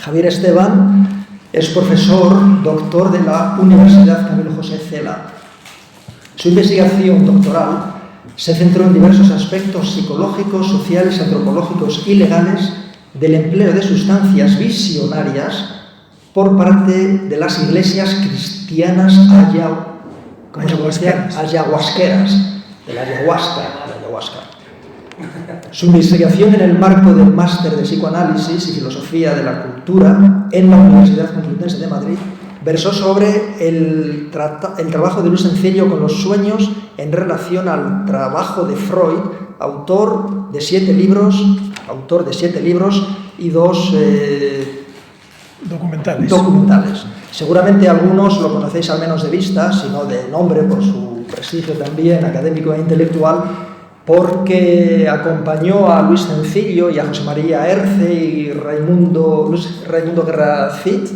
Javier Esteban es profesor doctor de la Universidad Camilo José Cela. Su investigación doctoral se centró en diversos aspectos psicológicos, sociales, antropológicos y legales del empleo de sustancias visionarias por parte de las iglesias cristianas ayahuasqueras, de la ayahuasca. Su investigación en el marco del Máster de Psicoanálisis y Filosofía de la Cultura en la Universidad Complutense de Madrid versó sobre el trabajo de Luis Sencillo con los sueños en relación al trabajo de Freud, autor de 7 libros y 2 documentales. Seguramente algunos lo conocéis al menos de vista, sino de nombre por su prestigio también académico e intelectual, porque acompañó a Luis Sencillo y a José María Herce y Raimundo Guerra Cid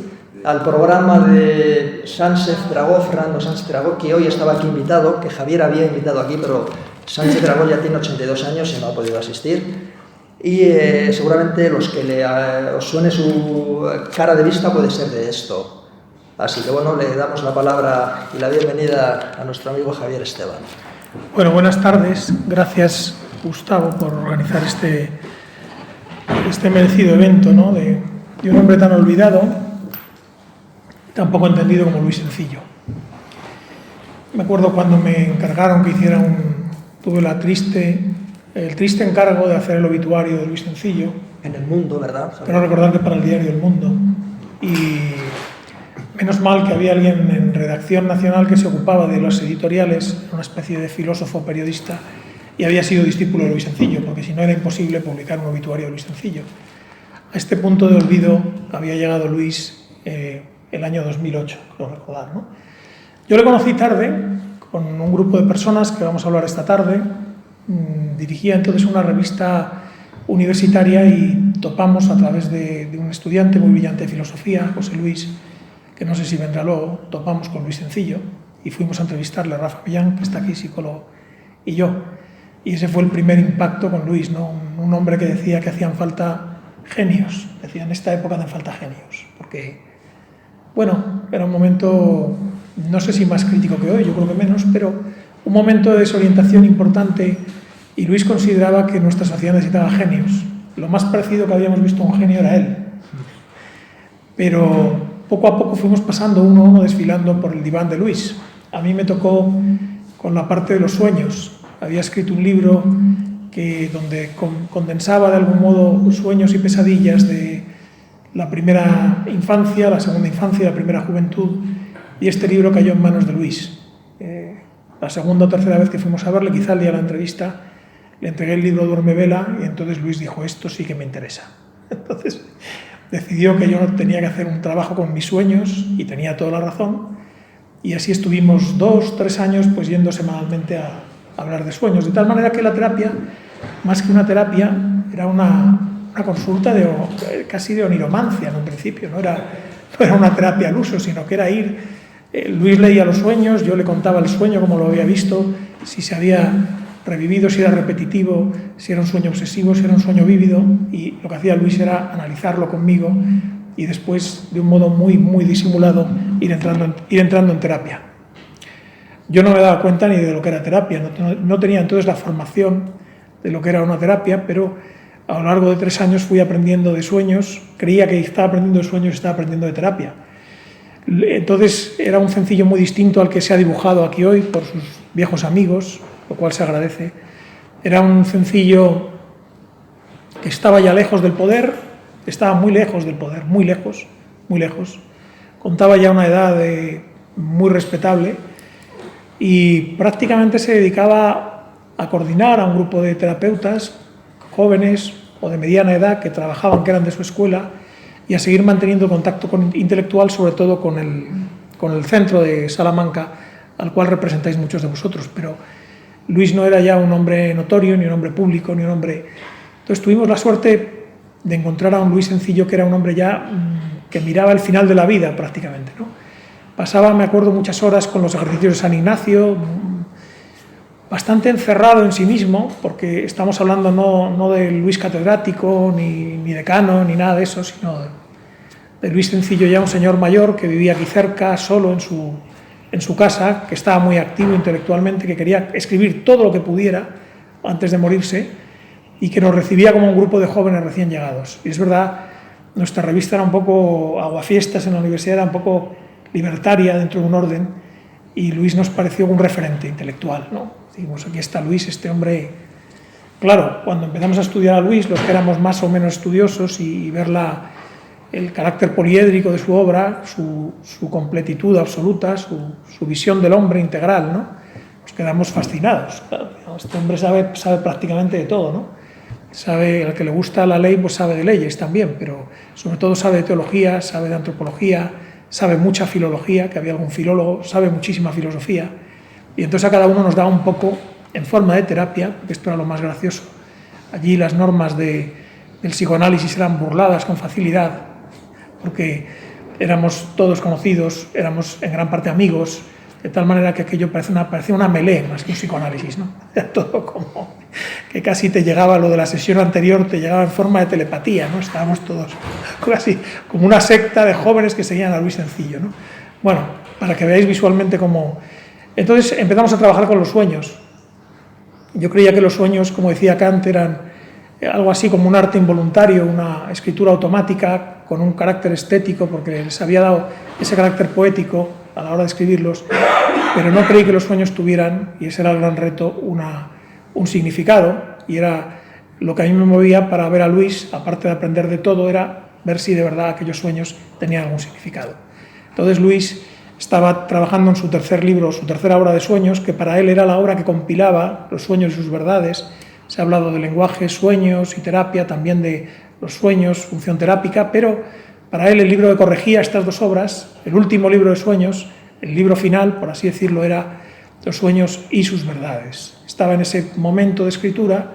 al programa de Fernando Sánchez Dragó, que hoy estaba aquí invitado, que Javier había invitado aquí, pero Sánchez Dragó ya tiene 82 años y no ha podido asistir. Y seguramente los que os suene su cara de vista puede ser de esto. Así que bueno, le damos la palabra y la bienvenida a nuestro amigo Javier Esteban. Bueno, buenas tardes. Gracias, Gustavo, por organizar este merecido evento, ¿no? de un hombre tan olvidado, tan poco entendido como Luis Sencillo. Me acuerdo cuando me encargaron que hiciera tuve el triste encargo de hacer el obituario de Luis Sencillo. En El Mundo, ¿verdad? Pero recordar que para el diario El Mundo. Y menos mal que había alguien en Redacción Nacional que se ocupaba de las editoriales, una especie de filósofo periodista, y había sido discípulo de Luis Sencillo, porque si no era imposible publicar un obituario de Luis Sencillo. A este punto de olvido había llegado Luis el año 2008, creo recordar, ¿no? Yo le conocí tarde, con un grupo de personas que vamos a hablar esta tarde. Dirigía entonces una revista universitaria y topamos a través de un estudiante muy brillante de filosofía, José Luis, que no sé si vendrá luego, topamos con Luis Sencillo y fuimos a entrevistarle a Rafa Millán, que está aquí, psicólogo, y yo. Y ese fue el primer impacto con Luis, ¿no? Un hombre que decía que hacían falta genios, decía, en esta época hacen falta genios, porque, bueno, era un momento, no sé si más crítico que hoy, yo creo que menos, pero un momento de desorientación importante, y Luis consideraba que nuestra sociedad necesitaba genios. Lo más parecido que habíamos visto a un genio era él. Pero poco a poco fuimos pasando uno a uno desfilando por el diván de Luis. A mí me tocó con la parte de los sueños. Había escrito un libro donde condensaba de algún modo sueños y pesadillas de la primera infancia, la segunda infancia y la primera juventud, y este libro cayó en manos de Luis. La segunda o tercera vez que fuimos a verle, quizá el día de la entrevista, le entregué el libro Duerme Vela y entonces Luis dijo, esto sí que me interesa. Entonces decidió que yo tenía que hacer un trabajo con mis sueños y tenía toda la razón, y así estuvimos 2 o 3 años pues yendo semanalmente a hablar de sueños, de tal manera que la terapia, más que una terapia, era una consulta casi de oniromancia en un principio, no era una terapia al uso, sino que era ir. Luis leía los sueños, yo le contaba el sueño, cómo lo había visto, si se había revivido, si era repetitivo, si era un sueño obsesivo, si era un sueño vívido, y lo que hacía Luis era analizarlo conmigo y después, de un modo muy, muy disimulado, ir entrando en terapia. Yo no me daba cuenta ni de lo que era terapia, no tenía entonces la formación de lo que era una terapia, pero a lo largo de 3 años fui aprendiendo de sueños, creía que estaba aprendiendo de sueños y estaba aprendiendo de terapia. Entonces era un Sencillo muy distinto al que se ha dibujado aquí hoy por sus viejos amigos, lo cual se agradece. Era un Sencillo que estaba ya lejos del poder, estaba muy lejos del poder, muy lejos. Contaba ya una edad muy respetable y prácticamente se dedicaba a coordinar a un grupo de terapeutas jóvenes o de mediana edad que trabajaban, que eran de su escuela, y a seguir manteniendo contacto intelectual, sobre todo con el centro de Salamanca, al cual representáis muchos de vosotros. Pero Luis no era ya un hombre notorio, ni un hombre público, ni un hombre... Entonces tuvimos la suerte de encontrar a un Luis Sencillo que era un hombre ya que miraba el final de la vida prácticamente, ¿no? Pasaba, me acuerdo, muchas horas con los ejercicios de San Ignacio, bastante encerrado en sí mismo, porque estamos hablando no de Luis catedrático, ni decano, ni nada de eso, sino de Luis Cencillo, ya un señor mayor que vivía aquí cerca, solo en su casa, que estaba muy activo intelectualmente, que quería escribir todo lo que pudiera antes de morirse y que nos recibía como un grupo de jóvenes recién llegados. Y es verdad, nuestra revista era un poco aguafiestas en la universidad, era un poco libertaria dentro de un orden, y Luis nos pareció un referente intelectual, ¿no? Dijimos, aquí está Luis, este hombre. Claro, cuando empezamos a estudiar a Luis, los que éramos más o menos estudiosos, y ver el carácter poliédrico de su obra, su completitud absoluta, su visión del hombre integral, ¿no? Nos quedamos fascinados. Claro, este hombre sabe prácticamente de todo, ¿no? Sabe, al que le gusta la ley, pues sabe de leyes también, pero sobre todo sabe de teología, sabe de antropología, sabe mucha filología, que había algún filólogo, sabe muchísima filosofía, y entonces a cada uno nos da un poco, en forma de terapia, porque esto era lo más gracioso. Allí las normas del psicoanálisis eran burladas con facilidad, porque éramos todos conocidos, éramos en gran parte amigos, de tal manera que aquello parecía una melé más que un psicoanálisis, ¿no? Era todo como que casi te llegaba lo de la sesión anterior, te llegaba en forma de telepatía, ¿no? Estábamos todos casi como una secta de jóvenes que seguían a Luis Cencillo, ¿no? Bueno, para que veáis visualmente cómo. Entonces empezamos a trabajar con los sueños. Yo creía que los sueños, como decía Kant, eran algo así como un arte involuntario, una escritura automática con un carácter estético, porque les había dado ese carácter poético a la hora de escribirlos, pero no creí que los sueños tuvieran, y ese era el gran reto, un significado, y era lo que a mí me movía para ver a Luis, aparte de aprender de todo, era ver si de verdad aquellos sueños tenían algún significado. Entonces Luis estaba trabajando en su tercer libro, su tercera obra de sueños, que para él era la obra que compilaba los sueños y sus verdades. Se ha hablado de lenguaje, sueños y terapia, también de los sueños, función terápica, pero para él el libro que corregía estas dos obras, el último libro de sueños, el libro final, por así decirlo, era Los sueños y sus verdades. Estaba en ese momento de escritura,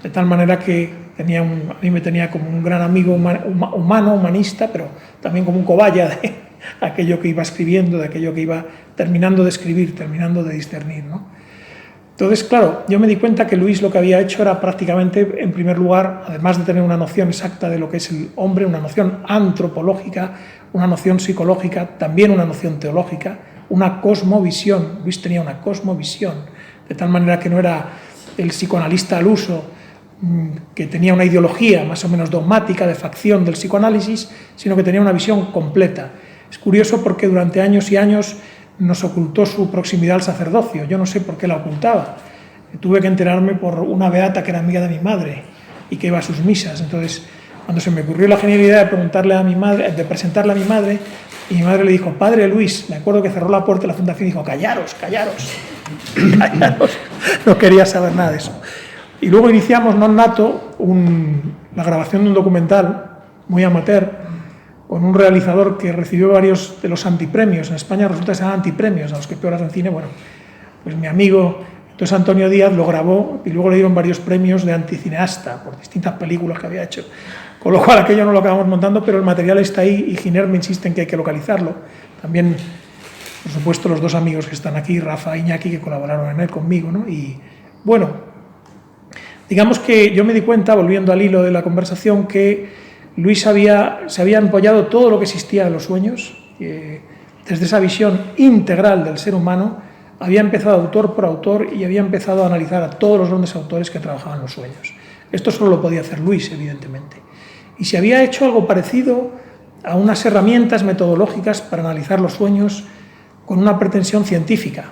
de tal manera que a mí me tenía como un gran amigo humano, humanista, pero también como un cobaya de aquello que iba escribiendo, de aquello que iba terminando de escribir, terminando de discernir, ¿no? Entonces, claro, yo me di cuenta que Luis lo que había hecho era prácticamente, en primer lugar, además de tener una noción exacta de lo que es el hombre, una noción antropológica, una noción psicológica, también una noción teológica, una cosmovisión. Luis tenía una cosmovisión, de tal manera que no era el psicoanalista al uso, que tenía una ideología más o menos dogmática de facción del psicoanálisis, sino que tenía una visión completa. Es curioso porque durante años y años nos ocultó su proximidad al sacerdocio. Yo no sé por qué la ocultaba. Tuve que enterarme por una beata que era amiga de mi madre y que iba a sus misas. Entonces, cuando se me ocurrió la genialidad de preguntarle a mi madre, de presentarle a mi madre, y mi madre le dijo, Padre Luis, me acuerdo que cerró la puerta de la fundación y dijo, callaros, callaros, callaros. No quería saber nada de eso. Y luego iniciamos non nato la grabación de un documental muy amateur, con un realizador que recibió varios de los antipremios. En España resulta que se llaman antipremios, a los que peor hacen cine. Bueno, pues mi amigo, entonces Antonio Díaz, lo grabó y luego le dieron varios premios de anticineasta por distintas películas que había hecho. Con lo cual aquello no lo acabamos montando, pero el material está ahí y Giner me insiste en que hay que localizarlo. También, por supuesto, los dos amigos que están aquí, Rafa e Iñaki, que colaboraron en él conmigo, ¿no? Y bueno, digamos que yo me di cuenta, volviendo al hilo de la conversación, que Luis se había empollado todo lo que existía de los sueños, desde esa visión integral del ser humano, había empezado autor por autor y había empezado a analizar a todos los grandes autores que trabajaban los sueños. Esto solo lo podía hacer Luis, evidentemente. Y se había hecho algo parecido a unas herramientas metodológicas para analizar los sueños con una pretensión científica.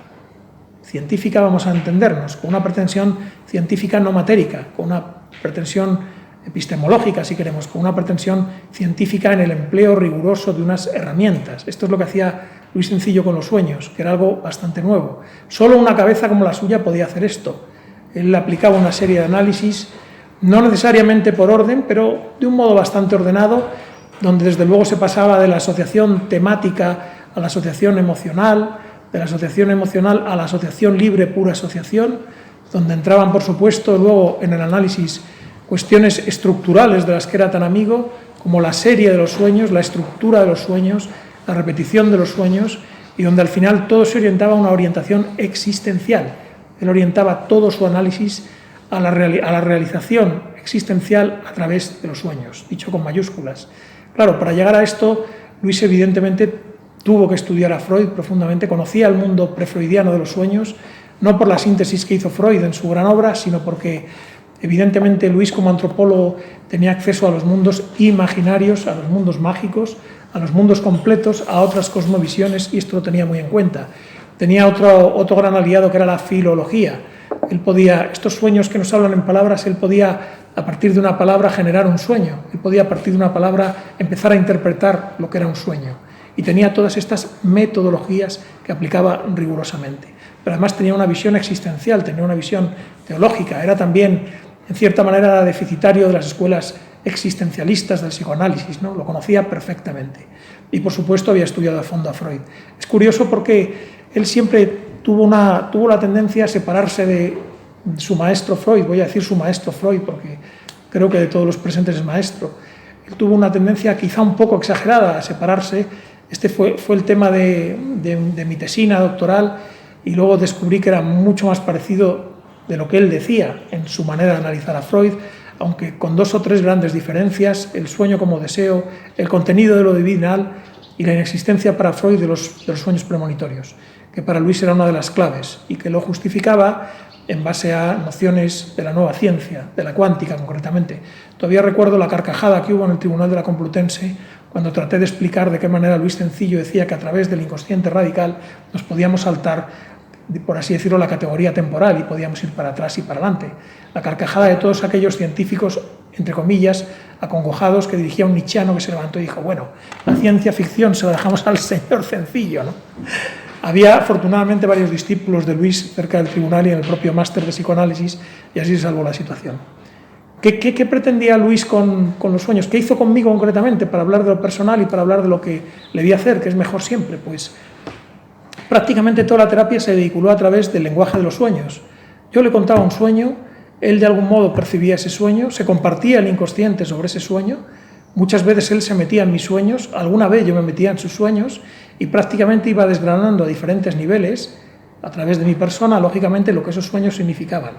Científica, vamos a entendernos, con una pretensión científica no matérica, con una pretensión epistemológica, si queremos, con una pretensión científica en el empleo riguroso de unas herramientas. Esto es lo que hacía Luis Cencillo con los sueños, que era algo bastante nuevo. Solo una cabeza como la suya podía hacer esto. Él aplicaba una serie de análisis, no necesariamente por orden, pero de un modo bastante ordenado, donde desde luego se pasaba de la asociación temática a la asociación emocional, de la asociación emocional a la asociación libre, pura asociación, donde entraban, por supuesto, luego en el análisis cuestiones estructurales de las que era tan amigo, como la serie de los sueños, la estructura de los sueños, la repetición de los sueños, y donde al final todo se orientaba a una orientación existencial. Él orientaba todo su análisis a la realización existencial a través de los sueños, dicho con mayúsculas. Claro, para llegar a esto, Luis evidentemente tuvo que estudiar a Freud profundamente, conocía el mundo prefreudiano de los sueños, no por la síntesis que hizo Freud en su gran obra, sino porque evidentemente Luis como antropólogo tenía acceso a los mundos imaginarios, a los mundos mágicos, a los mundos completos, a otras cosmovisiones, y esto lo tenía muy en cuenta. Tenía otro gran aliado que era la filología. Él podía, estos sueños que nos hablan en palabras, él podía a partir de una palabra generar un sueño, él podía a partir de una palabra empezar a interpretar lo que era un sueño, y tenía todas estas metodologías que aplicaba rigurosamente. Pero además tenía una visión existencial, tenía una visión teológica, era también, en cierta manera, deficitario de las escuelas existencialistas del psicoanálisis, ¿no? Lo conocía perfectamente. Y, por supuesto, había estudiado a fondo a Freud. Es curioso porque él siempre tuvo la tendencia a separarse de su maestro Freud. Voy a decir su maestro Freud porque creo que de todos los presentes es maestro. Él tuvo una tendencia quizá un poco exagerada a separarse. Este fue el tema de mi tesina doctoral, y luego descubrí que era mucho más parecido de lo que él decía en su manera de analizar a Freud, aunque con 2 o 3 grandes diferencias: el sueño como deseo, el contenido de lo divinal y la inexistencia para Freud de los sueños premonitorios, que para Luis era una de las claves y que lo justificaba en base a nociones de la nueva ciencia, de la cuántica concretamente. Todavía recuerdo la carcajada que hubo en el Tribunal de la Complutense cuando traté de explicar de qué manera Luis Cencillo decía que a través del inconsciente radical nos podíamos saltar, por así decirlo, la categoría temporal y podíamos ir para atrás y para adelante. La carcajada de todos aquellos científicos, entre comillas, acongojados, que dirigía un nietzscheano que se levantó y dijo: bueno, la ciencia ficción se la dejamos al señor Cencillo, ¿no? Había afortunadamente varios discípulos de Luis cerca del tribunal y en el propio máster de psicoanálisis, y así se salvó la situación. ¿Qué pretendía Luis con los sueños? ¿Qué hizo conmigo concretamente para hablar de lo personal y para hablar de lo que le vi hacer, que es mejor siempre? Pues prácticamente toda la terapia se vehiculó a través del lenguaje de los sueños. Yo le contaba un sueño, él de algún modo percibía ese sueño, se compartía el inconsciente sobre ese sueño. Muchas veces él se metía en mis sueños, alguna vez yo me metía en sus sueños, y prácticamente iba desgranando a diferentes niveles, a través de mi persona, lógicamente, lo que esos sueños significaban.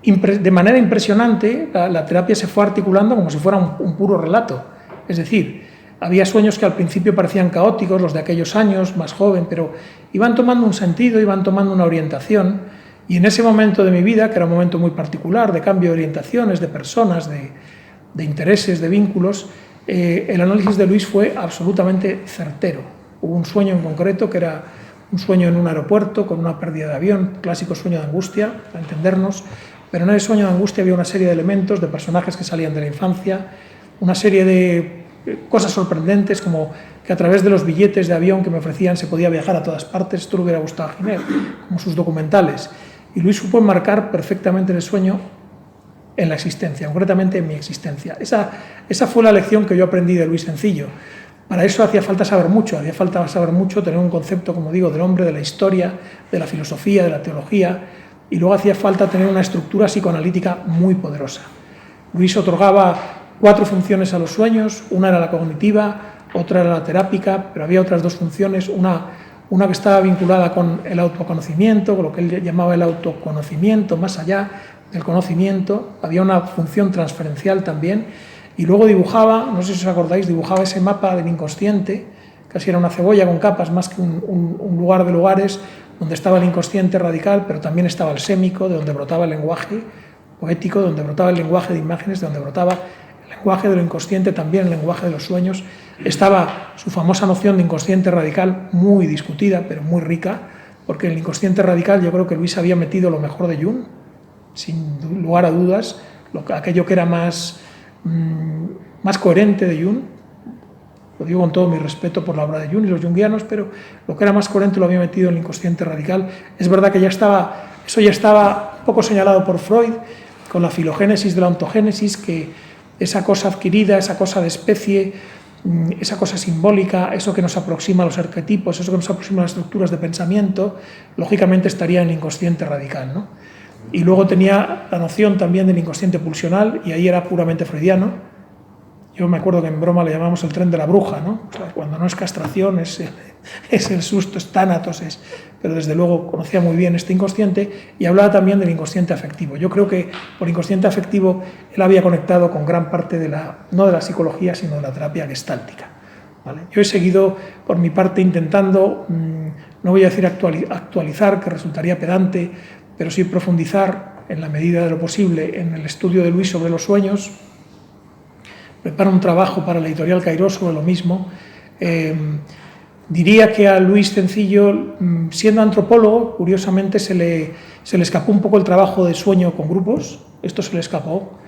De manera impresionante, la terapia se fue articulando como si fuera un puro relato. Es decir, había sueños que al principio parecían caóticos, los de aquellos años, más joven, pero iban tomando un sentido, iban tomando una orientación, y en ese momento de mi vida, que era un momento muy particular, de cambio de orientaciones, de personas, de intereses, de vínculos, el análisis de Luis fue absolutamente certero. Hubo un sueño en concreto que era un sueño en un aeropuerto con una pérdida de avión, clásico sueño de angustia, para entendernos, pero en ese sueño de angustia había una serie de elementos, de personajes que salían de la infancia, una serie de cosas sorprendentes, como que a través de los billetes de avión que me ofrecían se podía viajar a todas partes. Esto le hubiera gustado a Giner, como sus documentales. Y Luis supo enmarcar perfectamente el sueño en la existencia, concretamente en mi existencia. Esa fue la lección que yo aprendí de Luis Cencillo. Para eso hacía falta saber mucho, tener un concepto, como digo, del hombre, de la historia, de la filosofía, de la teología, y luego hacía falta tener una estructura psicoanalítica muy poderosa. Luis otorgaba 4 funciones a los sueños: una era la cognitiva, otra era la terápica, pero había otras 2 funciones, una que estaba vinculada con el autoconocimiento, con lo que él llamaba el autoconocimiento, más allá del conocimiento, había una función transferencial también, y luego dibujaba, no sé si os acordáis, dibujaba ese mapa del inconsciente, casi era una cebolla con capas más que un lugar de lugares, donde estaba el inconsciente radical, pero también estaba el sémico, de donde brotaba el lenguaje poético, donde brotaba el lenguaje de imágenes, de donde brotaba el lenguaje de lo inconsciente, también el lenguaje de los sueños. Estaba su famosa noción de inconsciente radical, muy discutida, pero muy rica, porque en el inconsciente radical yo creo que Luis había metido lo mejor de Jung, sin lugar a dudas, aquello que era más coherente de Jung. Lo digo con todo mi respeto por la obra de Jung y los junguianos, pero lo que era más coherente lo había metido en el inconsciente radical. Es verdad que eso ya estaba un poco señalado por Freud, con la filogénesis de la ontogénesis, que esa cosa adquirida, esa cosa de especie, esa cosa simbólica, eso que nos aproxima a los arquetipos, eso que nos aproxima a las estructuras de pensamiento, lógicamente estaría en el inconsciente radical, ¿no? Y luego tenía la noción también del inconsciente pulsional, y ahí era puramente freudiano. Yo me acuerdo que en broma le llamamos el tren de la bruja, ¿no? O sea, cuando no es castración, es el susto, es tánatos, pero desde luego conocía muy bien este inconsciente y hablaba también del inconsciente afectivo. Yo creo que por inconsciente afectivo él había conectado con gran parte no de la psicología, sino de la terapia gestáltica, ¿vale? Yo he seguido, por mi parte, intentando, no voy a decir actualizar, que resultaría pedante, pero sí profundizar en la medida de lo posible en el estudio de Luis sobre los sueños. Preparo un trabajo para la editorial Cairós sobre lo mismo. Diría que a Luis Cencillo, siendo antropólogo, curiosamente se le escapó un poco el trabajo de sueño con grupos. Esto se le escapó,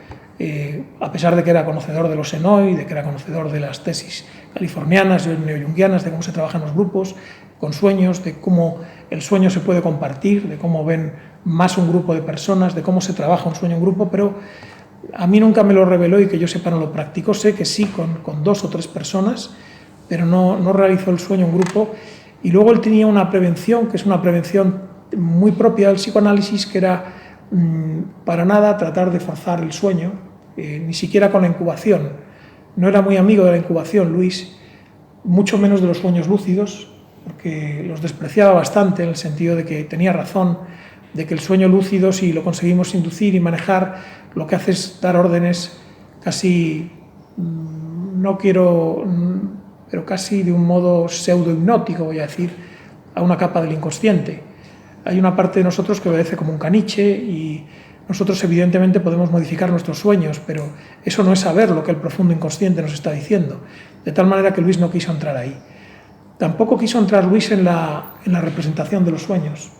a pesar de que era conocedor de los ENOI, de que era conocedor de las tesis californianas, neoyunguianas, de cómo se trabajan los grupos con sueños, de cómo el sueño se puede compartir, de cómo ven más un grupo de personas, de cómo se trabaja un sueño en grupo, pero a mí nunca me lo reveló y que yo sepa no lo practicó. Sé que sí con 2 o 3 personas, pero no realizó el sueño en grupo. Y luego él tenía una prevención, que es una prevención muy propia del psicoanálisis, que era para nada tratar de forzar el sueño, ni siquiera con la incubación. No era muy amigo de la incubación, Luis, mucho menos de los sueños lúcidos, porque los despreciaba bastante en el sentido de que tenía razón, de que el sueño lúcido, si lo conseguimos inducir y manejar, lo que hace es dar órdenes casi, no quiero, pero casi de un modo pseudo-hipnótico, voy a decir, a una capa del inconsciente. Hay una parte de nosotros que obedece como un caniche y nosotros evidentemente podemos modificar nuestros sueños, pero eso no es saber lo que el profundo inconsciente nos está diciendo, de tal manera que Luis no quiso entrar ahí. Tampoco quiso entrar Luis en la representación de los sueños.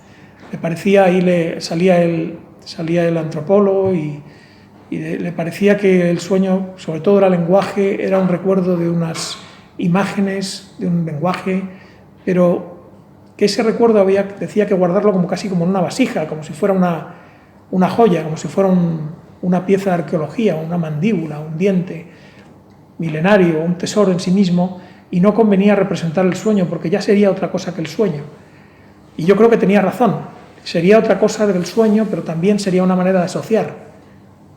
Le parecía, ahí salía el antropólogo y le parecía que el sueño, sobre todo el lenguaje, era un recuerdo de unas imágenes, de un lenguaje, pero que ese recuerdo decía que guardarlo casi como en una vasija, como si fuera una joya, como si fuera una pieza de arqueología, una mandíbula, un diente milenario, un tesoro en sí mismo, y no convenía representar el sueño, porque ya sería otra cosa que el sueño. Y yo creo que tenía razón. Sería otra cosa del sueño, pero también sería una manera de asociar.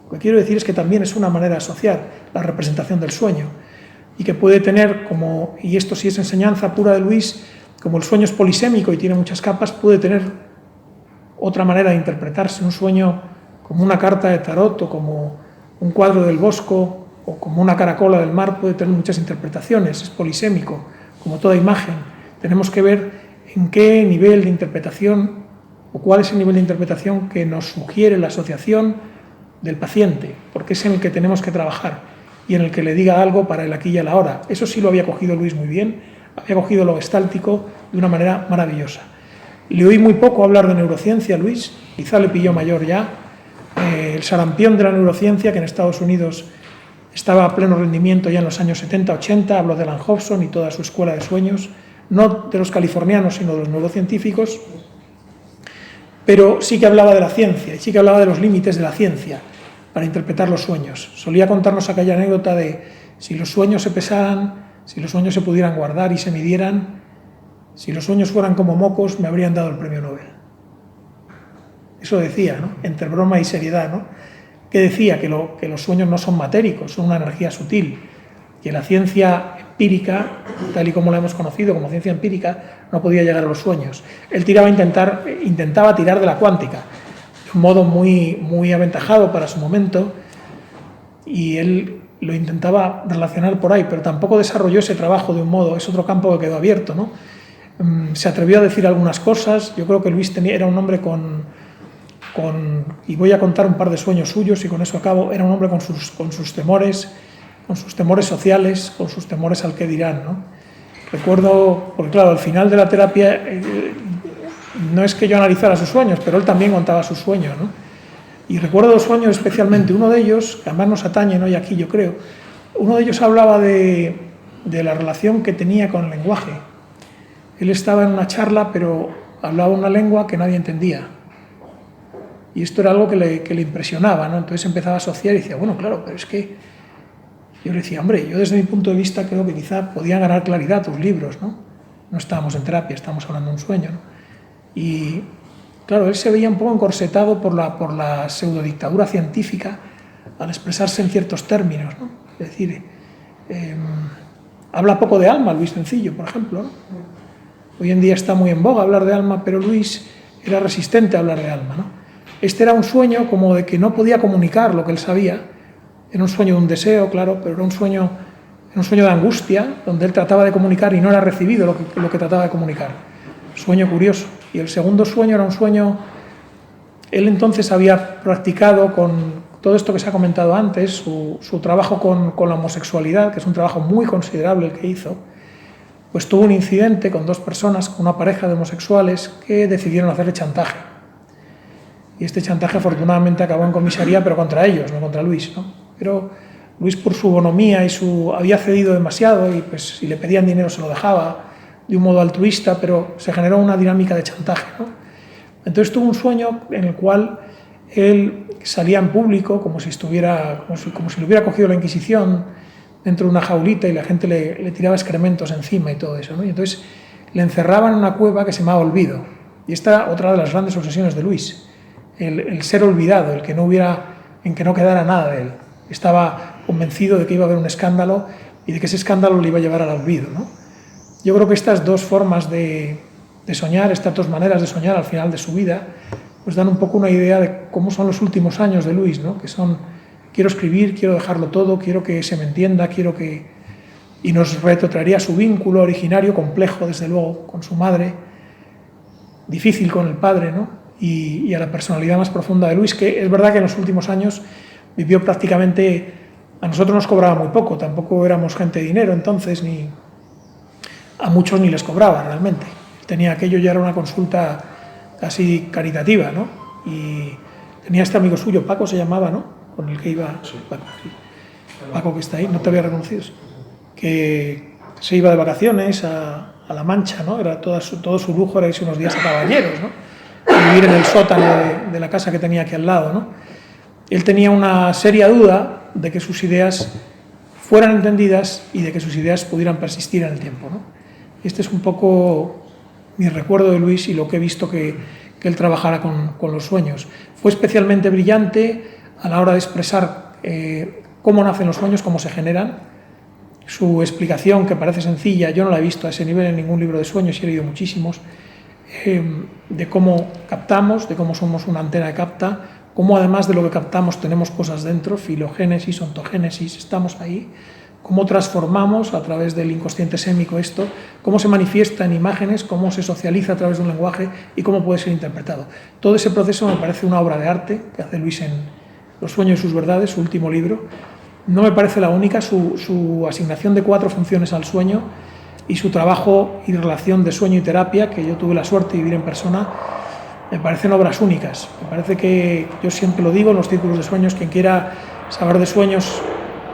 Lo que quiero decir es que también es una manera de asociar la representación del sueño y que puede tener como, y esto sí es enseñanza pura de Luis, como el sueño es polisémico y tiene muchas capas, puede tener otra manera de interpretarse. Un sueño como una carta de tarot o como un cuadro del Bosco o como una caracola del mar puede tener muchas interpretaciones, es polisémico, como toda imagen. Tenemos que ver en qué nivel de interpretación o cuál es el nivel de interpretación que nos sugiere la asociación del paciente, porque es en el que tenemos que trabajar y en el que le diga algo para el aquí y el ahora. Eso sí lo había cogido Luis muy bien, había cogido lo gestáltico de una manera maravillosa. Le oí muy poco hablar de neurociencia a Luis, quizá le pilló mayor ya. El sarampión de la neurociencia, que en Estados Unidos estaba a pleno rendimiento ya en los años 70-80, habló de Alan Hobson y toda su escuela de sueños, no de los californianos, sino de los neurocientíficos, pero sí que hablaba de la ciencia y sí que hablaba de los límites de la ciencia para interpretar los sueños. Solía contarnos aquella anécdota de si los sueños se pesaran, si los sueños se pudieran guardar y se midieran, si los sueños fueran como mocos, me habrían dado el premio Nobel. Eso decía, ¿no? Entre broma y seriedad, ¿no? Que decía que los sueños no son matéricos, son una energía sutil, que la ciencia empírica, tal y como la hemos conocido como ciencia empírica, no podía llegar a los sueños. Él intentaba tirar de la cuántica, de un modo muy aventajado para su momento, y él lo intentaba relacionar por ahí, pero tampoco desarrolló ese trabajo de un modo, es otro campo que quedó abierto, ¿no? Se atrevió a decir algunas cosas. Yo creo que Luis era un hombre y voy a contar un par de sueños suyos y con eso acabo, era un hombre con sus temores sociales, con sus temores al que dirán, ¿no? Recuerdo, porque claro, al final de la terapia no es que yo analizara sus sueños, pero él también contaba sus sueños, ¿no? Y recuerdo 2 sueños especialmente, uno de ellos, que además nos atañe hoy aquí yo creo, uno de ellos hablaba de la relación que tenía con el lenguaje. Él estaba en una charla, pero hablaba una lengua que nadie entendía. Y esto era algo que le impresionaba, ¿no? Entonces empezaba a asociar y decía, bueno, claro, pero es que yo le decía, hombre, yo desde mi punto de vista creo que quizá podían ganar claridad tus libros, ¿no? No estábamos en terapia, estábamos hablando de un sueño, ¿no? Y claro, él se veía un poco encorsetado por la pseudodictadura científica al expresarse en ciertos términos, ¿no? Es decir, Habla poco de alma Luis Sencillo, por ejemplo, ¿no? Hoy en día está muy en boga hablar de alma, pero Luis era resistente a hablar de alma, ¿no? Este era un sueño como de que no podía comunicar lo que él sabía. Era un sueño de un deseo, claro, pero era un sueño de angustia, donde él trataba de comunicar y no era recibido lo que trataba de comunicar. Sueño curioso. Y el segundo sueño era un sueño... Él entonces había practicado con todo esto que se ha comentado antes, su trabajo con la homosexualidad, que es un trabajo muy considerable el que hizo. Pues tuvo un incidente con dos personas, con una pareja de homosexuales, que decidieron hacerle chantaje. Y este chantaje afortunadamente acabó en comisaría, pero contra ellos, no contra Luis, ¿no? Pero Luis, por su bonomía había cedido demasiado y pues si le pedían dinero se lo dejaba de un modo altruista, pero se generó una dinámica de chantaje, ¿no? Entonces tuvo un sueño en el cual él salía en público como si le hubiera cogido la Inquisición dentro de una jaulita y la gente le tiraba excrementos encima y todo eso, ¿no? Y entonces le encerraban en una cueva que se llamaba Olvido. Y esta era otra de las grandes obsesiones de Luis, el ser olvidado, en que no quedara nada de él. Estaba convencido de que iba a haber un escándalo y de que ese escándalo le iba a llevar al olvido, ¿no? Yo creo que estas dos formas de soñar, estas dos maneras de soñar al final de su vida, pues dan un poco una idea de cómo son los últimos años de Luis, ¿no? Que son, quiero escribir, quiero dejarlo todo, quiero que se me entienda, y nos retrotraería su vínculo originario, complejo desde luego, con su madre, difícil con el padre, ¿no? Y a la personalidad más profunda de Luis, que es verdad que en los últimos años vivió prácticamente... A nosotros nos cobraba muy poco, tampoco éramos gente de dinero entonces, ni a muchos ni les cobraba realmente. Tenía aquello, ya era una consulta casi caritativa, ¿no? Y tenía este amigo suyo, Paco se llamaba, ¿no? Con el que iba... Sí. Paco, que está ahí, no te había reconocido. Que se iba de vacaciones a La Mancha, ¿no? Era todo su lujo era irse unos días a Caballeros, ¿no? Y vivir en el sótano de la casa que tenía aquí al lado, ¿no? Él tenía una seria duda de que sus ideas fueran entendidas y de que sus ideas pudieran persistir en el tiempo, ¿no? Este es un poco mi recuerdo de Luis y lo que he visto que él trabajara con los sueños. Fue especialmente brillante a la hora de expresar cómo nacen los sueños, cómo se generan. Su explicación, que parece sencilla, yo no la he visto a ese nivel en ningún libro de sueños y he leído muchísimos, de cómo captamos, de cómo somos una antena que capta, cómo además de lo que captamos tenemos cosas dentro, filogénesis, ontogénesis, estamos ahí, cómo transformamos a través del inconsciente sémico esto, cómo se manifiesta en imágenes, cómo se socializa a través de un lenguaje y cómo puede ser interpretado. Todo ese proceso me parece una obra de arte que hace Luis en Los sueños y sus verdades, su último libro. No me parece la única, su asignación de 4 funciones al sueño y su trabajo y relación de sueño y terapia, que yo tuve la suerte de vivir en persona, me parecen obras únicas. Me parece que, yo siempre lo digo en los círculos de sueños, quien quiera saber de sueños,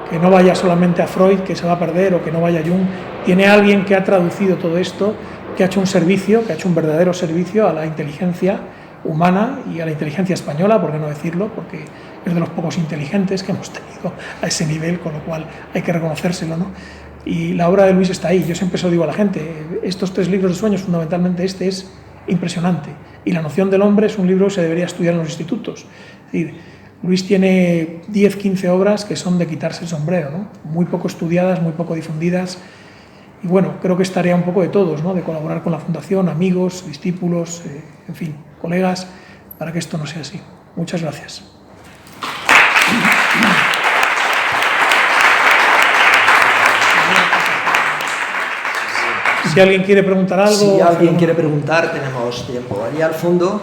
que no vaya solamente a Freud, que se va a perder, o que no vaya a Jung. Tiene alguien que ha traducido todo esto, que ha hecho un servicio, que ha hecho un verdadero servicio a la inteligencia humana y a la inteligencia española, por qué no decirlo, porque es de los pocos inteligentes que hemos tenido a ese nivel, con lo cual hay que reconocérselo, ¿no? Y la obra de Luis está ahí. Yo siempre se lo digo a la gente, estos 3 libros de sueños, fundamentalmente este, es impresionante. Y La noción del hombre es un libro que se debería estudiar en los institutos. Es decir, Luis tiene 10, 15 obras que son de quitarse el sombrero, ¿no? Muy poco estudiadas, muy poco difundidas. Y bueno, creo que es tarea un poco de todos, ¿no? De colaborar con la Fundación, amigos, discípulos, en fin, colegas, para que esto no sea así. Muchas gracias. Si alguien quiere preguntar algo... Si alguien quiere preguntar, tenemos tiempo. Allí al fondo...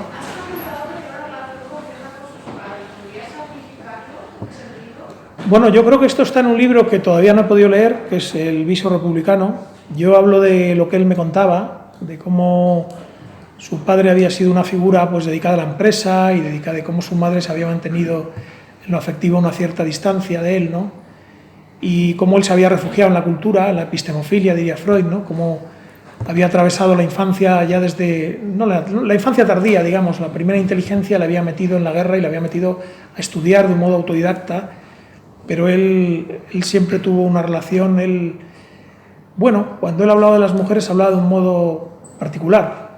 Bueno, yo creo que esto está en un libro que todavía no he podido leer, que es El viso republicano. Yo hablo de lo que él me contaba, de cómo su padre había sido una figura pues dedicada a la empresa y de cómo su madre se había mantenido en lo afectivo a una cierta distancia de él, ¿no? Y cómo él se había refugiado en la cultura, en la epistemofilia, diría Freud, ¿no? Cómo había atravesado la infancia ya desde... No, la infancia tardía, digamos, la primera inteligencia la había metido en la guerra y la había metido a estudiar de un modo autodidacta, pero él siempre tuvo una relación, bueno, cuando él hablaba de las mujeres hablaba de un modo particular,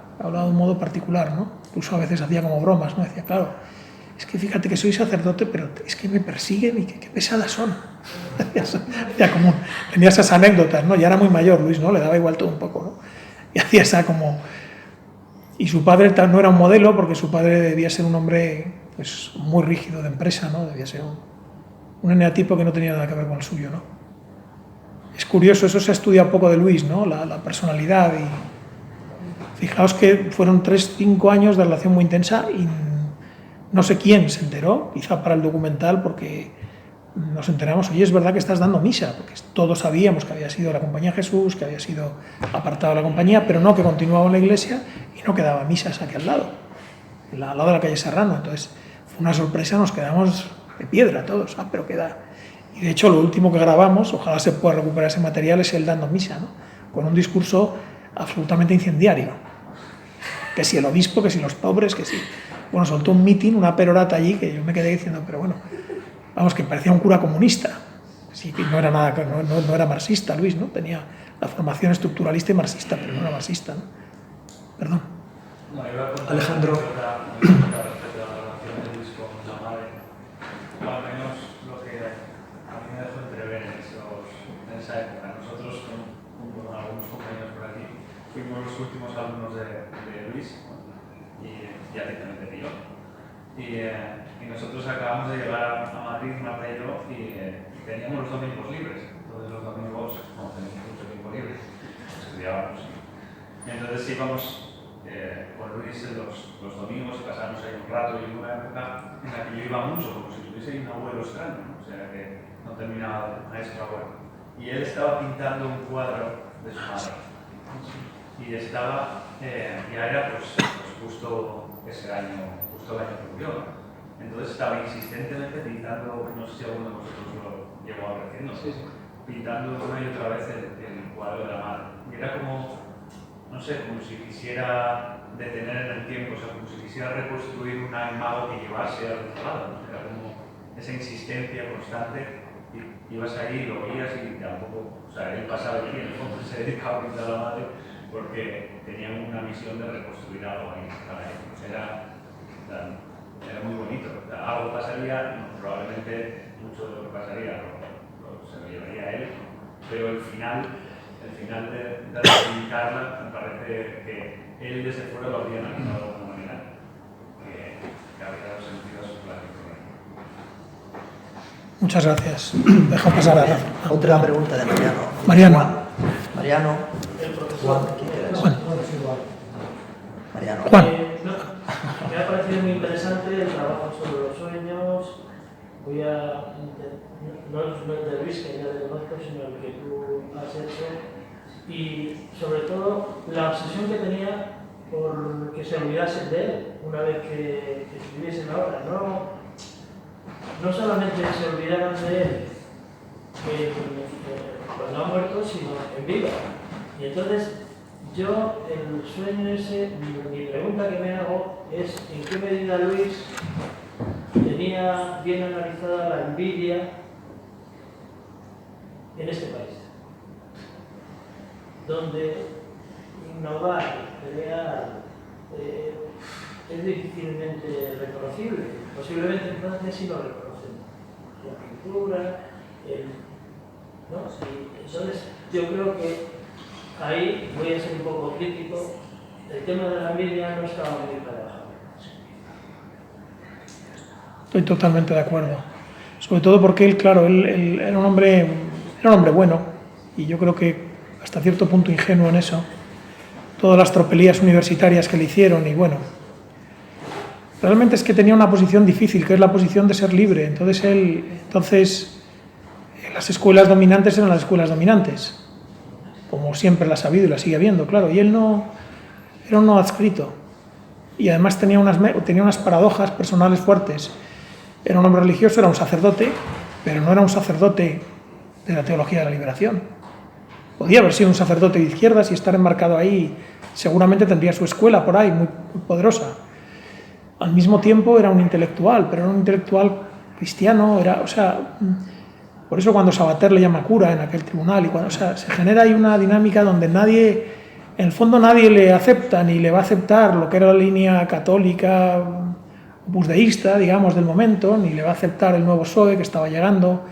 ¿no? Incluso a veces hacía como bromas, ¿no? Decía, claro, es que fíjate que soy sacerdote, pero es que me persiguen y qué pesadas son. Tenía esas anécdotas, ¿no? Ya era muy mayor Luis, ¿no? Le daba igual todo un poco, ¿no? Y hacía esa como... Y su padre no era un modelo, porque su padre debía ser un hombre pues, muy rígido de empresa, ¿no? Debía ser un eneatipo que no tenía nada que ver con el suyo, ¿no? Es curioso, eso se estudia un poco de Luis, ¿no? La personalidad y... Fijaos que fueron 3-5 años de relación muy intensa y no sé quién se enteró, quizá para el documental, porque nos enteramos, oye, es verdad que estás dando misa, porque todos sabíamos que había sido la Compañía Jesús, que había sido apartado de la compañía, pero no, que continuaba en la iglesia y no quedaba misas aquí al lado de la calle Serrano. Entonces fue una sorpresa, nos quedamos de piedra todos, pero queda... Y de hecho lo último que grabamos, ojalá se pueda recuperar ese material, es él dando misa, ¿no? Con un discurso absolutamente incendiario. Que si el obispo, que si los pobres, que si... Bueno, soltó un mitin, una perorata allí, que yo me quedé diciendo, pero bueno, vamos, que parecía un cura comunista. Sí, que no era nada, no era marxista, Luis, ¿no? Tenía la formación estructuralista y marxista, pero no era marxista, ¿no? Perdón. Alejandro. Respecto a la relación de Luis con la madre, o al menos lo que a mí me dejó entrever en esa época. Nosotros, con algunos compañeros por aquí, fuimos los últimos alumnos de Luis, y ya directamente yo. Y nosotros acabamos de llegar a Madrid, Marta y yo, y teníamos los domingos libres. Entonces los domingos, como teníamos mucho tiempo libre, estudiábamos. Y entonces íbamos con Luis los domingos, pasábamos ahí un rato, y en una época en la que yo iba mucho, como si tuviese un abuelo extraño, ¿no? O sea que no terminaba de maestro abuelo. Y él estaba pintando un cuadro de su madre. Y estaba, ya era pues justo ese año, justo el año que murió, ¿no? Entonces estaba insistentemente pintando, no sé si alguno de vosotros lo llegó a ver, ¿no? Sí. Pintando una y otra vez el cuadro de la madre. Y era como, no sé, como si quisiera detener en el tiempo, o sea, como si quisiera reconstruir una imagen que llevase al otro lado, ¿no? Era como esa insistencia constante, y ibas ahí, lo veías y tampoco, o sea, él pasaba aquí, en el fondo se dedicaba a pintar a la madre porque tenían una misión de reconstruir algo ahí para él. Era muy bonito, algo pasaría, probablemente mucho de lo que pasaría se lo llevaría él, pero el final de reivindicarla, me parece que él desde fuera lo habría analizado de alguna manera, que habría dado sentido a su plática. Muchas gracias. Deja pasar a Rafa. Otra pregunta de Mariano. Mariano. Juan, ¿quién quieres? Juan. Mariano. Juan. Me ha parecido muy interesante el trabajo sobre los sueños. No el de Luis, que ya le conozco, sino el que tú has hecho. Y sobre todo la obsesión que tenía por que se olvidasen de él una vez que escribiesen la obra. No solamente se olvidaran de él cuando ha muerto, sino en vida. Y entonces yo, el sueño ese, mi pregunta que me hago es ¿en qué medida Luis tenía bien analizada la envidia en este país? Donde innovar, crear, es difícilmente reconocible. Posiblemente en Francia sí lo reconocen. La pintura, ¿no? Sí. Entonces yo creo que ahí voy a ser un poco crítico. El tema de la envidia no estaba muy bien trabajado. Estoy totalmente de acuerdo. Sobre todo porque él, claro, él era un hombre bueno, y yo creo que hasta cierto punto ingenuo en eso. Todas las tropelías universitarias que le hicieron, y bueno, realmente es que tenía una posición difícil, que es la posición de ser libre. Entonces las escuelas dominantes eran las escuelas dominantes, como siempre las ha habido y las sigue habiendo, claro, y él no era un no adscrito, y además tenía unas paradojas personales fuertes. Era un hombre religioso, era un sacerdote, pero no era un sacerdote de la teología de la liberación. Podía haber sido un sacerdote de izquierdas y estar enmarcado ahí, seguramente tendría su escuela por ahí, muy poderosa. Al mismo tiempo era un intelectual, pero era un intelectual cristiano, por eso cuando Sabater le llama cura en aquel tribunal, se genera ahí una dinámica donde en el fondo nadie le acepta, ni le va a aceptar lo que era la línea católica opusdeísta, digamos, del momento, ni le va a aceptar el nuevo PSOE que estaba llegando,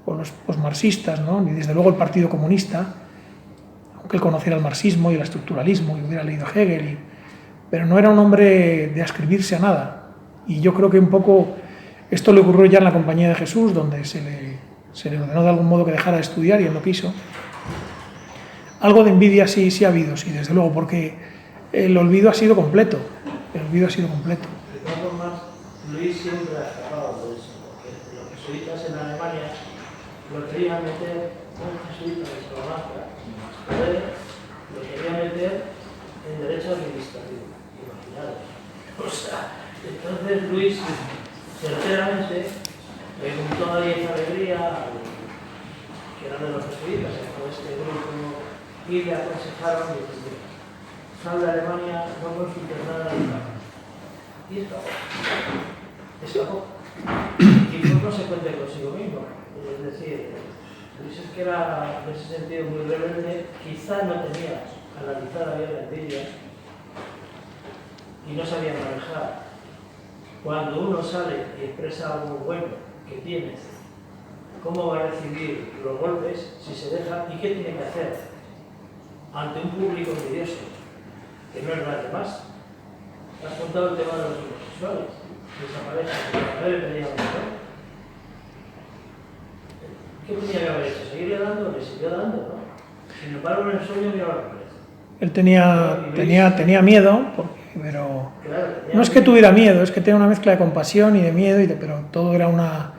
o los marxistas, ¿no? Ni desde luego el Partido Comunista, aunque él conociera el marxismo y el estructuralismo y hubiera leído Hegel, pero no era un hombre de ascribirse a nada. Y yo creo que un poco esto le ocurrió ya en la Compañía de Jesús, donde se le ordenó de algún modo que dejara de estudiar y él no quiso. Algo de envidia sí ha habido, sí, desde luego, porque el olvido ha sido completo. El olvido ha sido completo. De todas formas, Luis siempre ha escapado de eso, porque los jesuitas en Alemania lo querían meter, un jesuita de Salamanca, lo quería meter en derecho administrativo, imaginaros. O sea, entonces Luis, certeramente, con toda esa alegría, que eran de los jesuitas, con este grupo, y le aconsejaron, y dice, mira, sal de Alemania, no consultes nada de nada. Y escapó. Y fue consecuente consigo mismo. Es decir, Luis es que era en ese sentido muy rebelde, quizá no tenía analizada bien la envidia y no sabía manejar. Cuando uno sale y expresa algo bueno que tiene, ¿cómo va a recibir los golpes si se deja y qué tiene que hacer ante un público envidioso que no es nadie más? Has contado el tema de los homosexuales, de esa pareja que cada vez le pedía mucho. ¿Qué tenía que haber hecho? ¿Seguirle dando? Le siguió dando, ¿no? Sin embargo, en el sueño mira la pobreza. Él tenía miedo, pero Claro, no es que tuviera miedo, es que tenía una mezcla de compasión y de miedo, pero todo era una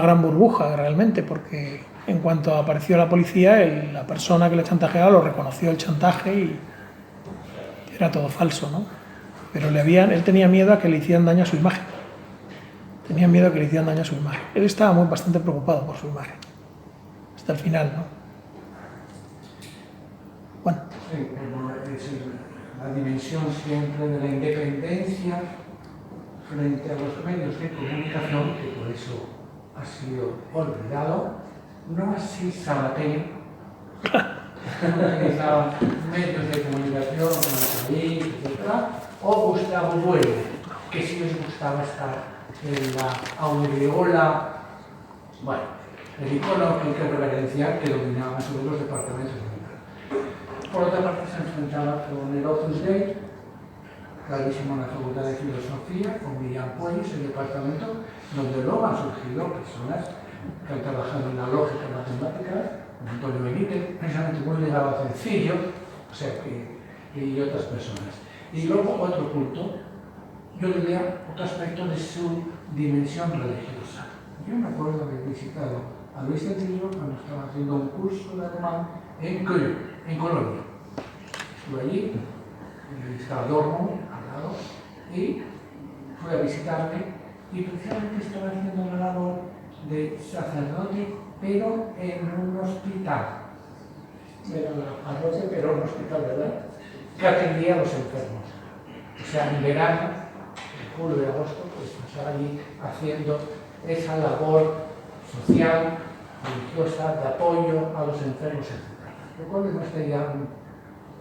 gran burbuja realmente, porque en cuanto apareció la policía, la persona que le chantajeaba lo reconoció el chantaje y era todo falso, ¿no? Pero él tenía miedo a que le hicieran daño a su imagen. Tenía miedo a que le hicieran daño a su imagen. Él estaba bastante preocupado por su imagen. Hasta el final, ¿no? Bueno. Sí, es la dimensión siempre de la independencia frente a los medios de comunicación, que por eso ha sido olvidado, no así Sabater, que utilizaba medios de comunicación como el país, etc., o Gustavo Bueno, que sí les gustaba estar en la aureola, bueno, el icono que hay que reverenciar, que dominaba más o menos los departamentos militares. Por otra parte, se enfrentaba con el Opus Dei, clarísimo en la Facultad de Filosofía, con Miriam Puelles, el departamento donde luego han surgido personas que han trabajado en la lógica matemática, como Antonio Benítez, precisamente muy ligado a Sencillo, o sea, y otras personas. Y luego otro punto, yo diría otro aspecto de su dimensión religiosa. Yo me acuerdo de haber visitado a Luis Sencillo cuando estaba haciendo un curso de alemán en Köln, en Colonia. Estuve allí, estaba Dormo al lado, y fui a visitarme, y precisamente estaba haciendo una labor de sacerdote, pero en un hospital. Era la parroquia, pero un hospital, ¿verdad?, que atendía a los enfermos. O sea, en verano, en julio y agosto, pues pasaba allí haciendo esa labor social, religiosa, de apoyo a los enfermos, etc. Lo cual demuestra ya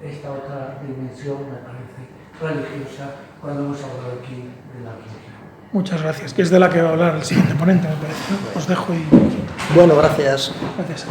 esta otra dimensión, me parece, religiosa, cuando hemos hablado aquí de la religión. Muchas gracias, que es de la que va a hablar el siguiente ponente, me parece. Os dejo y... Bueno, gracias. Gracias.